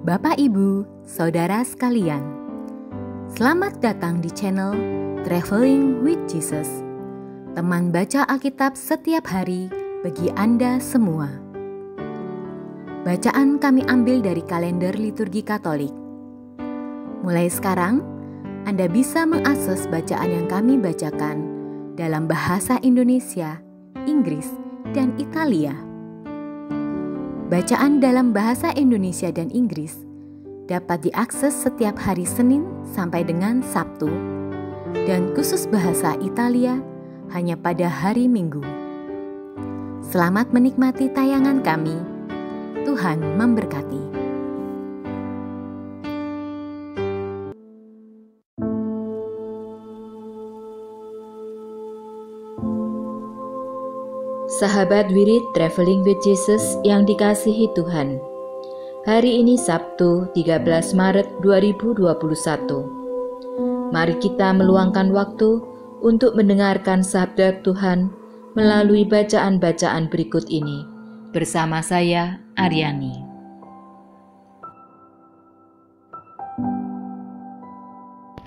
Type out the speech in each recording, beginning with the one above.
Bapak, Ibu, Saudara sekalian, selamat datang di channel Traveling with Jesus, teman baca Alkitab setiap hari bagi Anda semua. Bacaan kami ambil dari kalender liturgi Katolik. Mulai sekarang, Anda bisa mengakses bacaan yang kami bacakan dalam bahasa Indonesia, Inggris, dan Italia. Bacaan dalam bahasa Indonesia dan Inggris dapat diakses setiap hari Senin sampai dengan Sabtu, dan khusus bahasa Italia hanya pada hari Minggu. Selamat menikmati tayangan kami. Tuhan memberkati. Sahabat Wirid Traveling with Jesus yang dikasihi Tuhan, hari ini Sabtu 13 Maret 2021. Mari kita meluangkan waktu untuk mendengarkan sabda Tuhan melalui bacaan-bacaan berikut ini bersama saya, Aryani.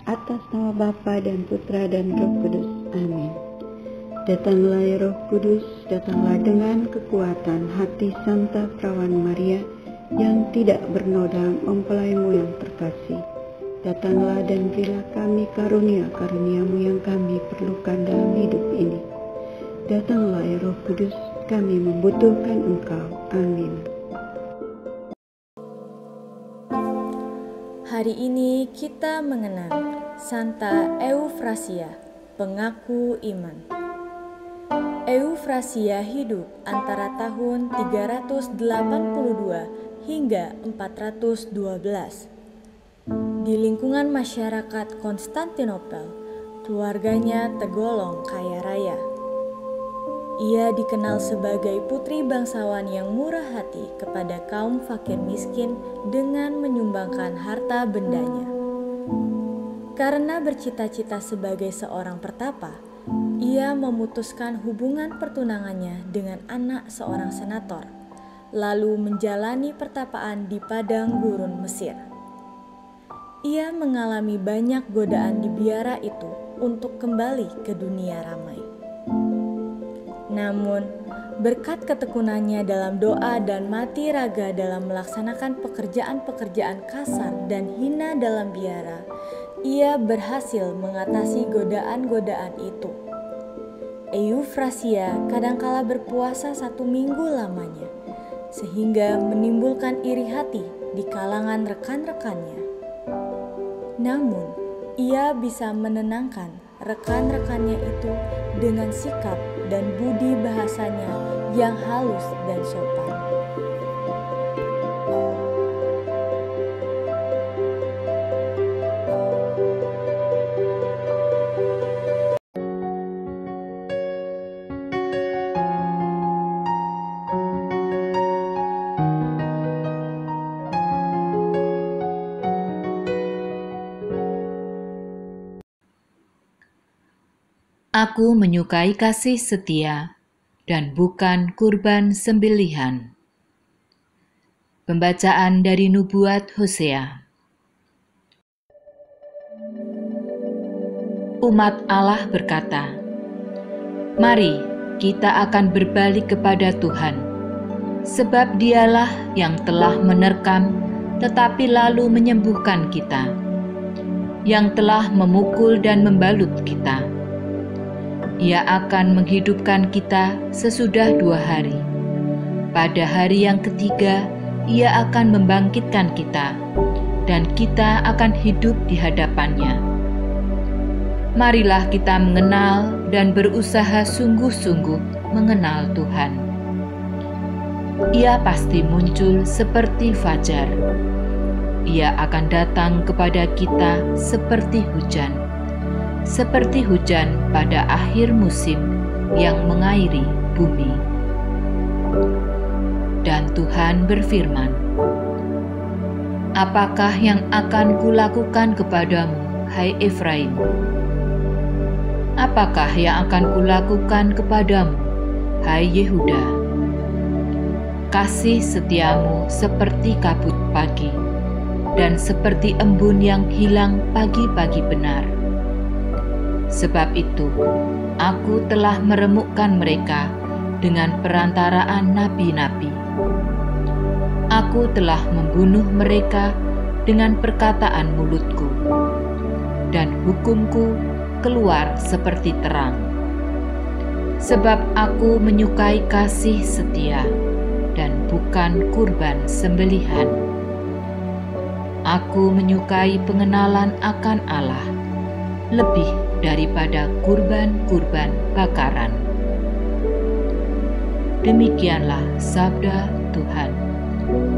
Atas nama Bapa dan Putra dan Roh Kudus. Amin. Datanglah ya Roh Kudus, datanglah dengan kekuatan hati Santa Perawan Maria yang tidak bernoda mempelaimu yang terkasih. Datanglah dan berilah kami karunia-karuniamu yang kami perlukan dalam hidup ini. Datanglah ya Roh Kudus, kami membutuhkan Engkau. Amin. Hari ini kita mengenang Santa Eufrasia, pengaku iman. Eufrasia hidup antara tahun 382 hingga 412. Di lingkungan masyarakat Konstantinopel, keluarganya tergolong kaya raya. Ia dikenal sebagai putri bangsawan yang murah hati kepada kaum fakir miskin dengan menyumbangkan harta bendanya. Karena bercita-cita sebagai seorang pertapa, ia memutuskan hubungan pertunangannya dengan anak seorang senator, lalu menjalani pertapaan di padang gurun Mesir. Ia mengalami banyak godaan di biara itu untuk kembali ke dunia ramai. Namun, berkat ketekunannya dalam doa dan mati raga dalam melaksanakan pekerjaan-pekerjaan kasar dan hina dalam biara, ia berhasil mengatasi godaan-godaan itu. Eufrasia kadangkala berpuasa 1 minggu lamanya, sehingga menimbulkan iri hati di kalangan rekan-rekannya. Namun, ia bisa menenangkan rekan-rekannya itu dengan sikap dan budi bahasanya yang halus dan sopan. Aku menyukai kasih setia dan bukan kurban sembelihan. Pembacaan dari Nubuat Hosea. Umat Allah berkata, "Mari kita akan berbalik kepada Tuhan, sebab Dialah yang telah menerkam tetapi lalu menyembuhkan kita, yang telah memukul dan membalut kita. Ia akan menghidupkan kita sesudah 2 hari. Pada hari yang ketiga, Ia akan membangkitkan kita, dan kita akan hidup di hadapan-Nya. Marilah kita mengenal dan berusaha sungguh-sungguh mengenal Tuhan. Ia pasti muncul seperti fajar. Ia akan datang kepada kita seperti hujan pada akhir musim yang mengairi bumi." Dan Tuhan berfirman, "Apakah yang akan kulakukan kepadamu, hai Efraim? Apakah yang akan kulakukan kepadamu, hai Yehuda? Kasih setiamu seperti kabut pagi, dan seperti embun yang hilang pagi-pagi benar. Sebab itu, aku telah meremukkan mereka dengan perantaraan nabi-nabi. Aku telah membunuh mereka dengan perkataan mulutku, dan hukumku keluar seperti terang. Sebab aku menyukai kasih setia dan bukan kurban sembelihan. Aku menyukai pengenalan akan Allah lebih daripada kurban-kurban bakaran. Demikianlah sabda Tuhan.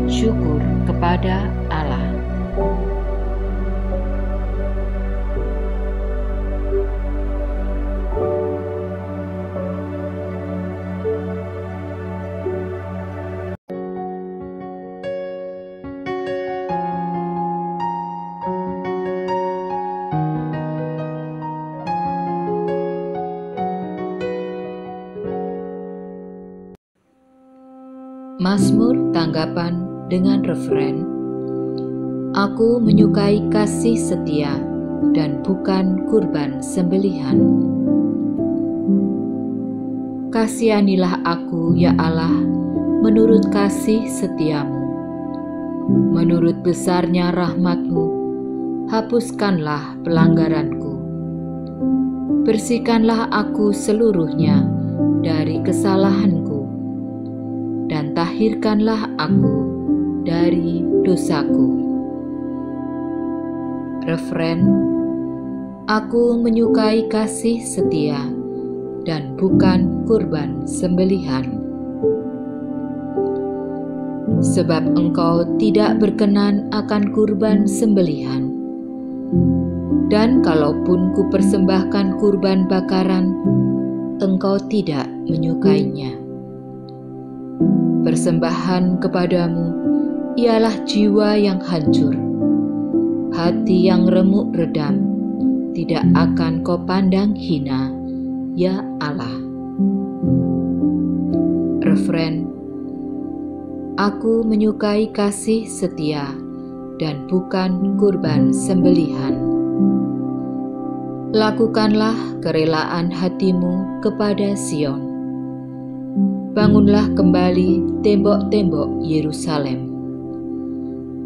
Syukur kepada Allah. Mazmur tanggapan dengan referen, Aku menyukai kasih setia dan bukan kurban sembelihan. Kasihanilah aku, ya Allah, menurut kasih setiamu. Menurut besarnya rahmat-Mu, hapuskanlah pelanggaranku. Bersihkanlah aku seluruhnya dari kesalahanku, dan tahirkanlah aku dari dosaku. Referen, Aku menyukai kasih setia dan bukan kurban sembelihan. Sebab Engkau tidak berkenan akan kurban sembelihan, dan kalaupun kupersembahkan kurban bakaran, Engkau tidak menyukainya. Persembahan kepadamu ialah jiwa yang hancur, hati yang remuk redam, tidak akan Kau pandang hina, ya Allah. Referen, Aku menyukai kasih setia dan bukan kurban sembelihan. Lakukanlah kerelaan hatimu kepada Sion. Bangunlah kembali tembok-tembok Yerusalem.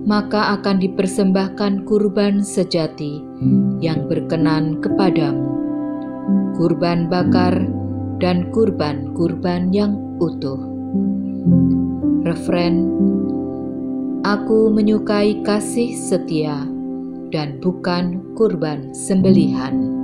Maka akan dipersembahkan kurban sejati yang berkenan kepadamu, kurban bakar dan kurban-kurban yang utuh. Referen, Aku menyukai kasih setia dan bukan kurban sembelihan.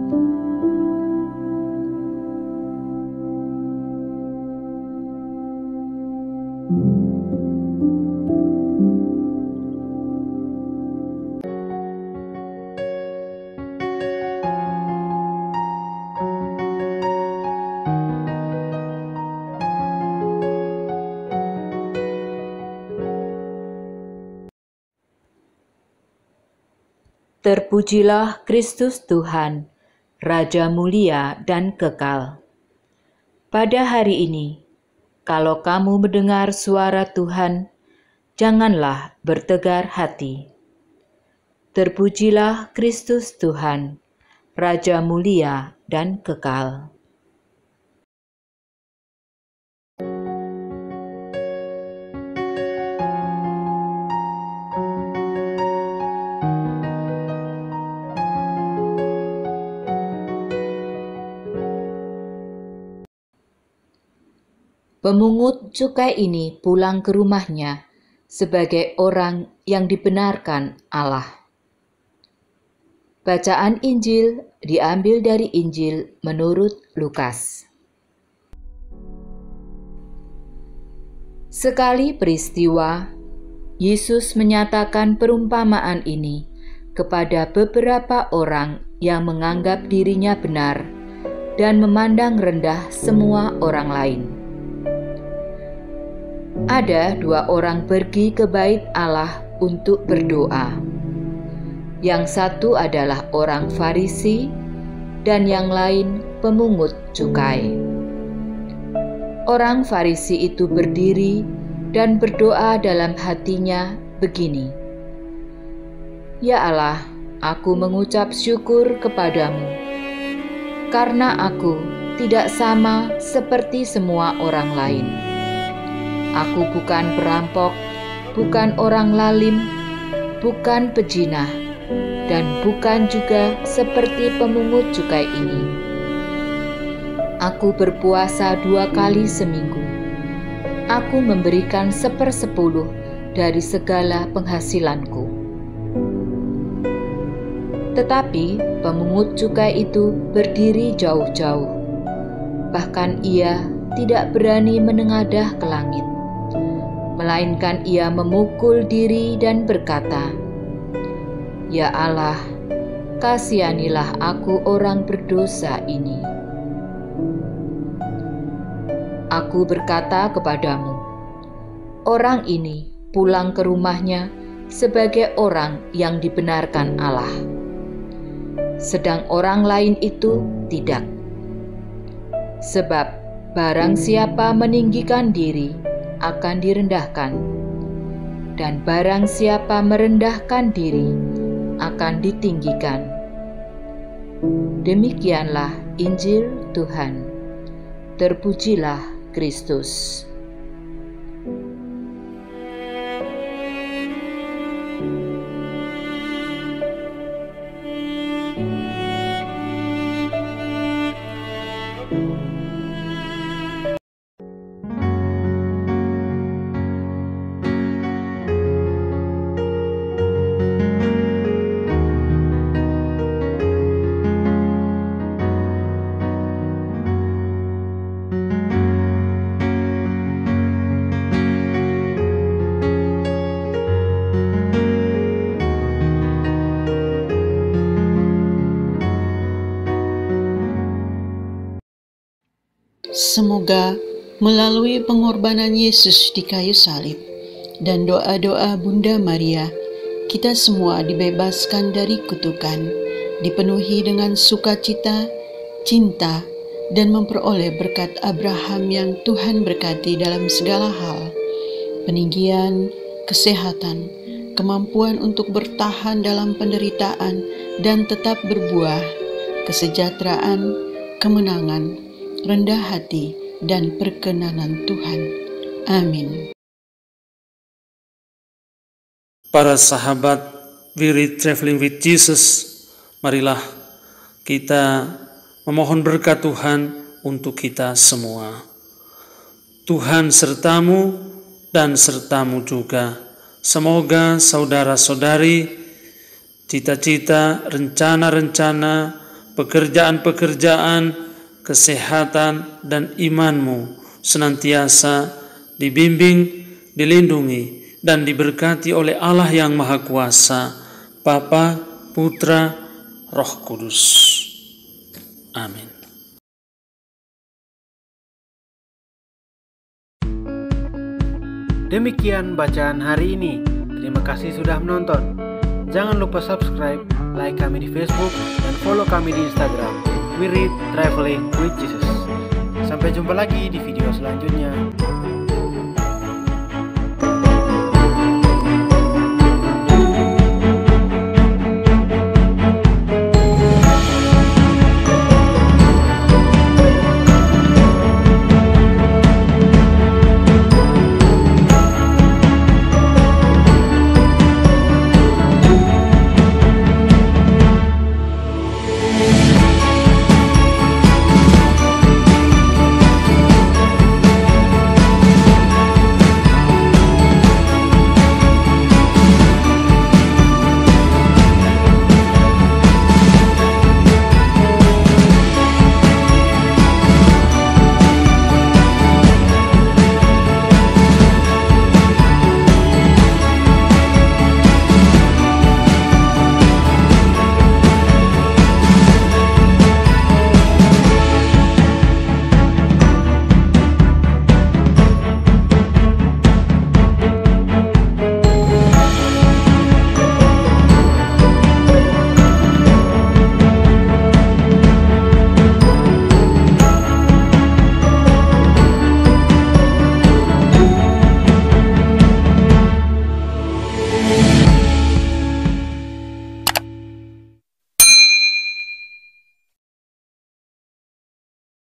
Terpujilah Kristus Tuhan, Raja mulia dan kekal. Pada hari ini, kalau kamu mendengar suara Tuhan, janganlah bertegar hati. Terpujilah Kristus Tuhan, Raja mulia dan kekal. Pemungut cukai ini pulang ke rumahnya sebagai orang yang dibenarkan Allah. Bacaan Injil diambil dari Injil menurut Lukas. Sekali peristiwa, Yesus menyatakan perumpamaan ini kepada beberapa orang yang menganggap dirinya benar dan memandang rendah semua orang lain. Ada dua orang pergi ke bait Allah untuk berdoa. Yang satu adalah orang Farisi dan yang lain pemungut cukai. Orang Farisi itu berdiri dan berdoa dalam hatinya begini, Ya Allah, aku mengucap syukur kepadamu, karena aku tidak sama seperti semua orang lain. Aku bukan perampok, bukan orang lalim, bukan pejinah, dan bukan juga seperti pemungut cukai ini. Aku berpuasa 2 kali seminggu. Aku memberikan 1/10 dari segala penghasilanku. Tetapi pemungut cukai itu berdiri jauh-jauh. Bahkan ia tidak berani menengadah ke langit, melainkan ia memukul diri dan berkata, "Ya Allah, kasihanilah aku orang berdosa ini." Aku berkata kepadamu, orang ini pulang ke rumahnya sebagai orang yang dibenarkan Allah, sedang orang lain itu tidak. Sebab barang siapa meninggikan diri akan direndahkan, dan barang siapa merendahkan diri akan ditinggikan. Demikianlah Injil Tuhan. Terpujilah Kristus. Semoga melalui pengorbanan Yesus di kayu salib dan doa-doa Bunda Maria, kita semua dibebaskan dari kutukan, dipenuhi dengan sukacita, cinta, dan memperoleh berkat Abraham yang Tuhan berkati dalam segala hal, peninggian, kesehatan, kemampuan untuk bertahan dalam penderitaan dan tetap berbuah, kesejahteraan, kemenangan, rendah hati, dan perkenanan Tuhan. Amin. Para sahabat We Read Traveling with Jesus, marilah kita memohon berkat Tuhan untuk kita semua. Tuhan sertamu dan sertamu juga. Semoga saudara-saudari, cita-cita, rencana-rencana, pekerjaan-pekerjaan, kesehatan, dan imanmu senantiasa dibimbing, dilindungi, dan diberkati oleh Allah yang Maha Kuasa, Bapa, Putra, Roh Kudus. Amin. Demikian bacaan hari ini. Terima kasih sudah menonton. Jangan lupa subscribe, like kami di Facebook, dan follow kami di Instagram. We Read Traveling with Jesus. Sampai jumpa lagi di video selanjutnya.